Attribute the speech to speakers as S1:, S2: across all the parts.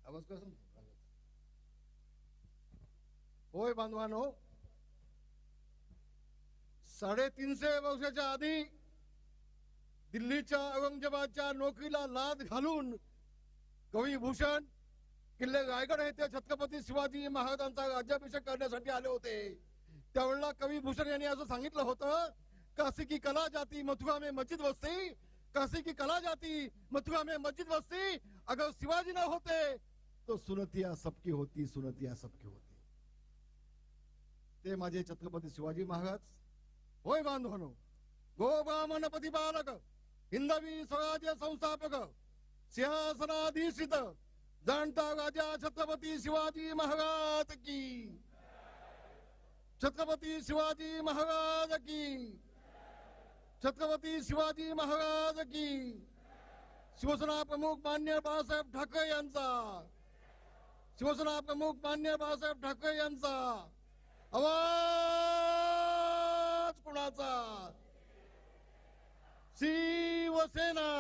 S1: आवाज कसं होय बांधवानो, 350 वर्षाच्या आधी दिल्लीच्या औरंगजेबाच्या नोकरीला लाद घालून कवी भूषण किल्ले रायगड येथे छत्रपती शिवाजी महाराजांचा राज्याभिषेक करण्यासाठी आले होते। त्यावेळेला कवी भूषण यांनी असं सांगितलं होतं, काशी की कला जाती मथुरा में मस्जिद बसती, काशी की कला जाती मथुरा में मस्जिद बसती, अगर शिवाजी न होते तो सुनतिया सबकी होती, सुनतिया सबकी होती। ते माझे छत्रपती शिवाजी महाराज होय बांधवानो। गो ब्राह्मण प्रतिपालक, हिंदवी स्वराज्य संस्थापक, सिंहासनाधीशित जाणता राजा छत्रपती शिवाजी महाराज की, छत्रपती शिवाजी महाराज की, छत्रपती शिवाजी महाराज की। शिवसेना प्रमुख मान्य बाळासाहेब ठाकरे यांचा, शिवसेना प्रमुख मान्य बाळासाहेब ठाकरे यांचा आवाज कुणाचा? शिवसेना।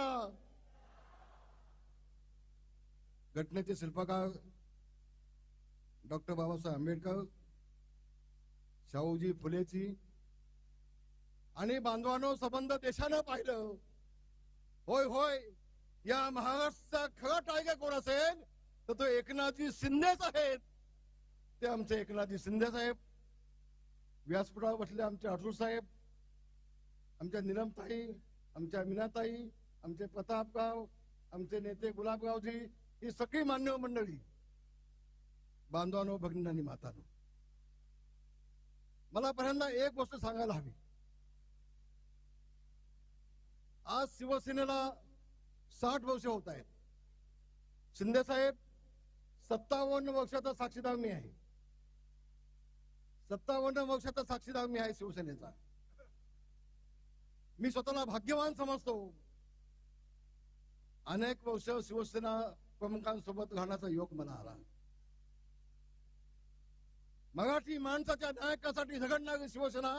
S1: घटनेचे शिल्पकार डॉक्टर बाबासाहेब आंबेडकर, शाहूजी फुलेची आणि बांधवांनो संबंध देशानं पाहिलं। होय होय, या महाराष्ट्राचा खरा टायगर कोण असेल तर तो एकनाथजी शिंदेच आहेत। ते आमचे एकनाथजी शिंदे साहेब, व्यासपीठावर बसले आमचे अठरू साहेब, आमच्या नीलमताई, आमच्या मीनाताई, आमचे प्रतापराव, आमचे नेते गुलाबरावजी, ही सगळी मान्य मंडळी, बांधवांनो, भगिनींनी, मातांनो, मला पहिल्यांदा एक गोष्ट सांगायला हवी। आज शिवसेनेला 60 वर्ष होत आहेत। शिंदे साहेब 57 वर्षाचा साक्षीदार मी आहे, 57 वर्षाचा साक्षीदार मी आहे शिवसेनेचा। मी स्वतःला भाग्यवान समजतो। अनेक वर्ष शिवसेना प्रमुखांसोबत राहण्याचा योग मला आला। मराठी माणसाच्या नायकासाठी झगडणारी शिवसेना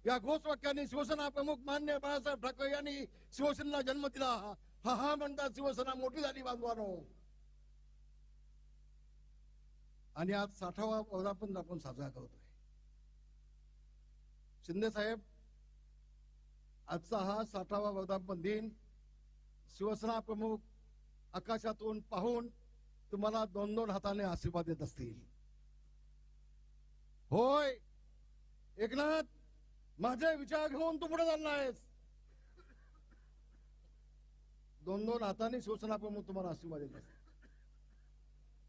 S1: या घोषवाक्याने शिवसेना प्रमुख मान्य बाळासाहेब ठाकरे यांनी शिवसेनेला जन्म दिला। हा हा म्हणतात शिवसेना मोठी झाली बांधवानो। आणि आज 60वा वर्धापन आपण साजरा करतोय। शिंदे साहेब, आजचा हा 60वा वर्धापन दिन शिवसेना प्रमुख आकाशातून पाहून तुम्हाला 2-2 हाताने आशीर्वाद देत असतील। होय एकनाथ, माझे विचार घेऊन तू पुढे चाललायस। 2-2 हाताने शिवसेना प्रमुख तुम्हाला आशीर्वाद देत असतील।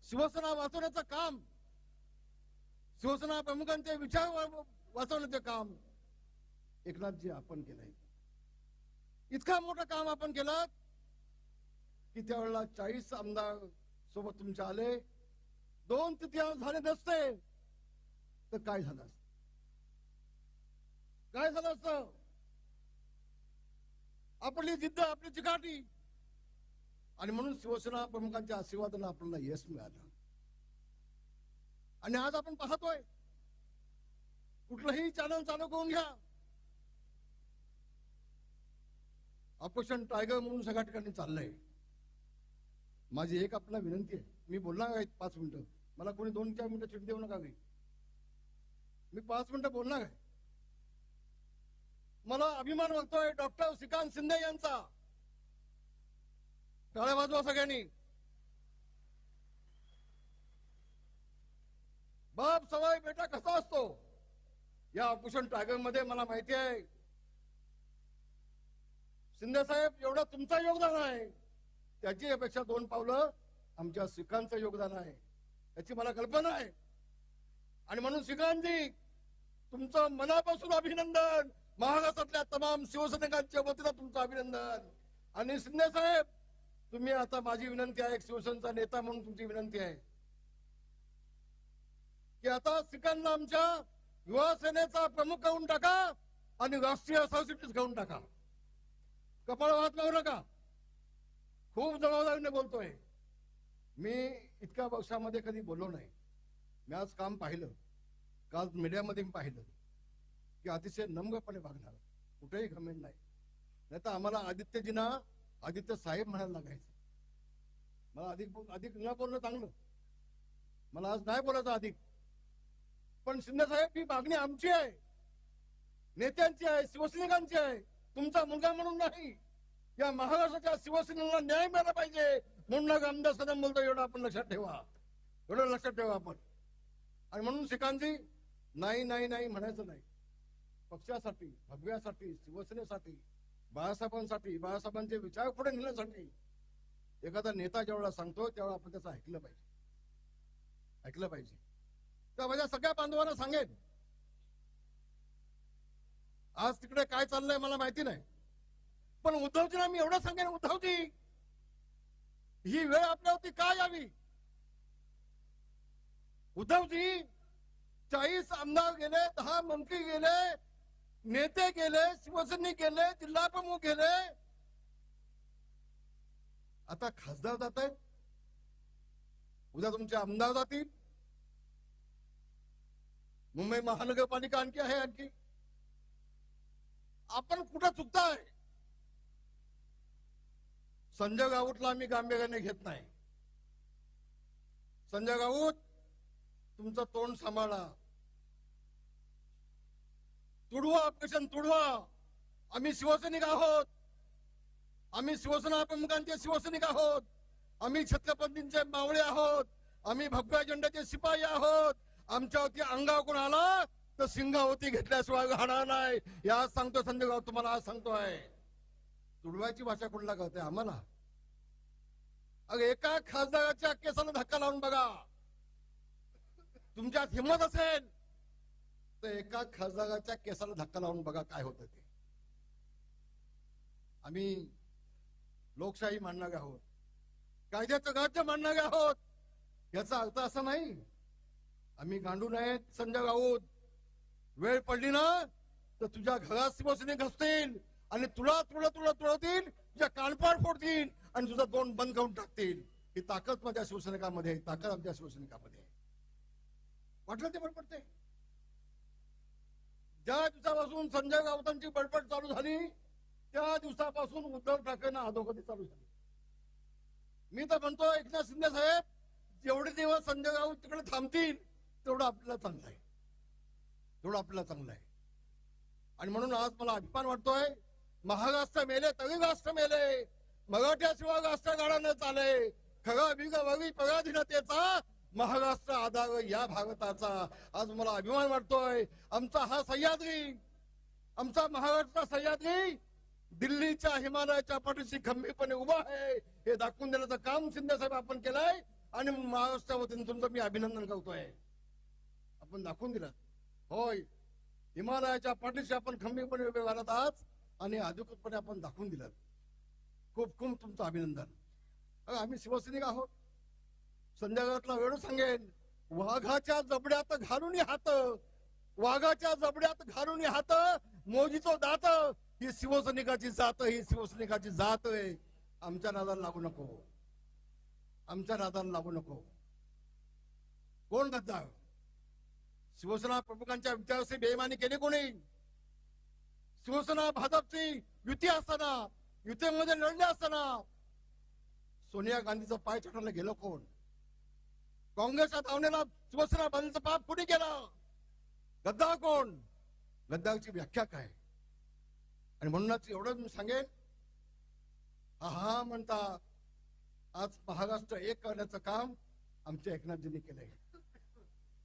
S1: शिवसेना वाचवण्याचं काम, शिवसेना प्रमुखांचे विचार वाचवण्याचे काम एकनाथजी आपण केलंय। इतका मोठं काम आपण केलं की त्यावेळेला 40 आमदार सोबत तुमच्या आले, 2/3 झाले नसते तर काय झालं असतं? काय झालं असतं? आपली जिद्द, आपली चिकाटी, आणि म्हणून शिवसेना प्रमुखांच्या आशीर्वादाने आपल्याला यश मिळालं। आणि आज आपण पाहतोय, कुठलंही चॅनल चालू करून घ्या, ऑपरेशन टायगर म्हणून सगळ्या ठिकाणी चाललंय। माझी एक आपल्याला विनंती आहे, मी बोलणार आहे 5 मिनिटं, मला कोणी 2-4 मिनिटं चिट देऊ नका। मी 5 मिनिटं बोलणार आहे। मला अभिमान वाटतोय डॉक्टर श्रीकांत शिंदे यांचा। टाळ्या वाजवा सगळ्यांनी। बाप सवाई बेटा कसा असतो, या ऑपरेशन टायगर मध्ये मला माहिती आहे। शिंदे साहेब, एवढं तुमचं योगदान आहे, त्याची अपेक्षा 2 पावलं आमच्या श्रीकांतचं योगदान आहे, याची मला कल्पना आहे। आणि म्हणून श्रीकांतजी, तुमचं मनापासून अभिनंदन, महाराष्ट्रातल्या तमाम शिवसैनिकांच्या वतीनं तुमचं अभिनंदन। आणि शिंदे साहेब, तुम्ही आता, माझी विनंती आहे, एक शिवसेनेचा नेता म्हणून तुमची विनंती आहे की आता श्रीकांतला आमच्या युवा सेनेचा प्रमुख करून टाका आणि राष्ट्रीय सरचिटणीस घेऊन टाका। कपाळ हात लावू नका। खूप जबाबदारीने बोलतोय मी, इतक्या वर्षामध्ये कधी बोललो नाही। मी आज काम पाहिलं, काल मीडियामध्ये मी पाहिलं की अतिशय नम्रपणे वागणार, कुठेही घमेंड नाही। नाही तर आम्हाला आदित्यजींना आदित्य साहेब म्हणायला लागायचं। मला अधिक अधिक न बोलणं चांगलं, मला आज नाही बोलायचं अधिक. पण शिंदे साहेब, ही मागणी आमची आहे, नेत्यांची आहे, शिवसैनिकांची आहे, तुमचा मुलगा म्हणून नाही. या महाराष्ट्राच्या शिवसेनेला न्याय मिळाला पाहिजे म्हणून आमदार सदन बोलतो. एवढं आपण लक्षात ठेवा, एवढं लक्षात ठेवा आपण. आणि म्हणून श्रीकांतजी, नाही नाही नाही म्हणायचं नाही. पक्षासाठी, भगव्यासाठी, शिवसेनेसाठी, बाळासाहेबांसाठी, बाळासाहेबांचे विचार पुढे नेण्यासाठी एखादा नेता जेवढा सांगतो तेवढा आपण त्याचं ऐकलं पाहिजे, ऐकलं पाहिजे. तर माझ्या सगळ्या बांधवांना सांगेन, आज तिकडे काय चाललंय मला माहिती नाही, पण उद्धवजींना मी एवढं सांगेन, उद्धवजी, ही वेळ आपल्यावरती का यावी? उद्धवजी, 40 आमदार गेले, 10 मंत्री गेले, नेते गेले, शिवसैनिक गेले, जिल्हा प्रमुख गेले, आता खासदार जात आहेत, उद्या तुमचे आमदार जातील, मुंबई महानगरपालिका आणखी आहे. आणखी आपण कुठं चुकताय? संजय राऊतला आम्ही गांभीर्याने घेत नाही. संजय राऊत, तुमचं तोंड सांभाळा, तुडवा ऑपरेशन तुडवा. आम्ही शिवसैनिक आहोत, आम्ही शिवसेना प्रमुखांचे शिवसैनिक आहोत, आम्ही छत्रपतींचे मावळे आहोत, आम्ही भगव्या झेंड्याचे शिपाई आहोत. आमच्यावरती अंगावर कोण आला तर सिंगावती घेतल्याशिवाय राहणार नाही. या सांगतो संजय राऊत, तुम्हाला आज सांगतोय. तुडवायची भाषा कुठला करते आम्हाला? अरे एका खासदाराच्या केसाला धक्का लावून बघा, तुमच्यात हिंमत असेल तर एका खासदाराच्या केसाला धक्का लावून बघा काय होतं ते. आम्ही लोकशाही मानणारे आहोत, कायद्याचं राज्य मानणारे आहोत. याचा अर्थ असा नाही आम्ही गांडू नाहीत. संजय राऊत, वेळ पडली ना तर तुझ्या घरात शिवसैनिक असतील आणि तुला तुला तुला तुळवतील, तुझ्या कानपाड फोडतील आणि तुझा तोंड बंद करून टाकतील. ही ताकद माझ्या शिवसैनिकांमध्ये, ताकद आमच्या शिवसैनिकांमध्ये. वाटलं ते बडबडते. ज्या दिवसापासून संजय राऊतांची बडबड चालू झाली त्या दिवसापासून उद्धव ठाकरेंना अधोगती चालू झाली. मी तर म्हणतो एकनाथ शिंदे साहेब, जेवढे दिवस संजय राऊत तिकडे थांबतील तेवढं आपल्याला चांगलं आहे, तेवढं आपल्याला चांगलं आहे. आणि म्हणून आज मला अभिमान वाटतोय, महाराष्ट्र मेले तरी राष्ट्र मेले, मराठ्याशिवाय राष्ट्र गाडा न चाले, खरा बिगा वरी पराधीनतेचा महाराष्ट्र आधार या भारताचा. आज मला अभिमान वाटतोय. आमचा हा सह्याद्री, आमचा महाराष्ट्र सह्याद्री दिल्लीच्या हिमालयाच्या पाठीशी खंबीरपणे उभा आहे हे दाखवून देण्याचं काम शिंदे साहेब आपण केलंय. आणि महाराष्ट्रावतीने तुमचं मी अभिनंदन करतोय. आपण दाखवून दिलं, होय, हिमालयाच्या पाठीशी आपण खंबीरपणे उभे राहत आहात आणि अधिकृतपणे आपण दाखवून दिलं. खूप खूप तुमचं अभिनंदन. आम्ही शिवसैनिक आहोत. संजय राऊतला वेळ सांगेन, वाघाच्या जबड्यात घालून हात, वाघाच्या जबड्यात घालून हात, मोजीचो दात, ही शिवसैनिकाची जात, ही शिवसैनिकाची जात आहे. आमच्या नादाला लागू नको, आमच्या नादाला लागू नको. कोण गद्दार? शिवसेना प्रमुखांच्या विचाराशी बेईमानी केली कोणी? शिवसेना भाजपची युती असताना, युतीमध्ये लढले असताना सोनिया गांधीचं पाय छाटायला गेलं कोण? काँग्रेसच्या धावणीला शिवसेना भाजपचं पाप कुणी केलं? गद्दार कोण? गद्दारची व्याख्या काय? आणि म्हणूनच एवढं मी सांगेन, हा म्हणता आज महाराष्ट्र एक करण्याचं काम आमच्या एकनाथजींनी केलंय.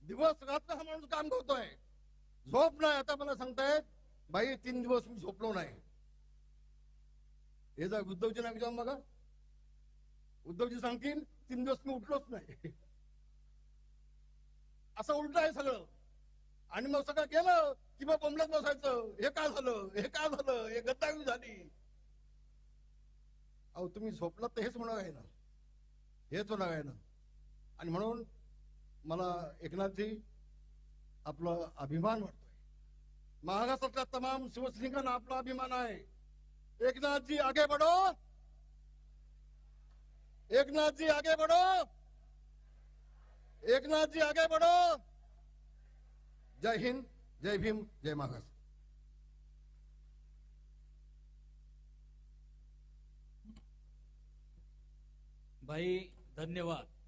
S1: दिवस रात्र हा माणूस काम करतोय, झोप नाही. आता मला सांगतायत बाई 3 दिवस मी झोपलो नाही. हे जर उद्धवजींना विचारून बघा, उद्धवजी सांगतील 3 दिवस मी उठलोच नाही. असं उलट आहे सगळं. आणि मग सगळं गेलं की मग बोंबलत बसायचं, हे काय झालं, हे काय झालं, हे गद्दारी झाली. अहो तुम्ही झोपलात तर हेच होणार आहे ना, हेच होणार आहे ना. आणि म्हणून मला एकनाथजी आपलं अभिमान वाटतोय. महाराष्ट्रातल्या तमाम शिवसैनिकांना आपला अभिमान आहे. एकनाथजी आगे बढ़ो, एकनाथजी आगे बढ़ो, एकनाथजी आगे बढ़ो. जय हिंद, जय भीम, जय महाराष्ट्र.
S2: भाई धन्यवाद.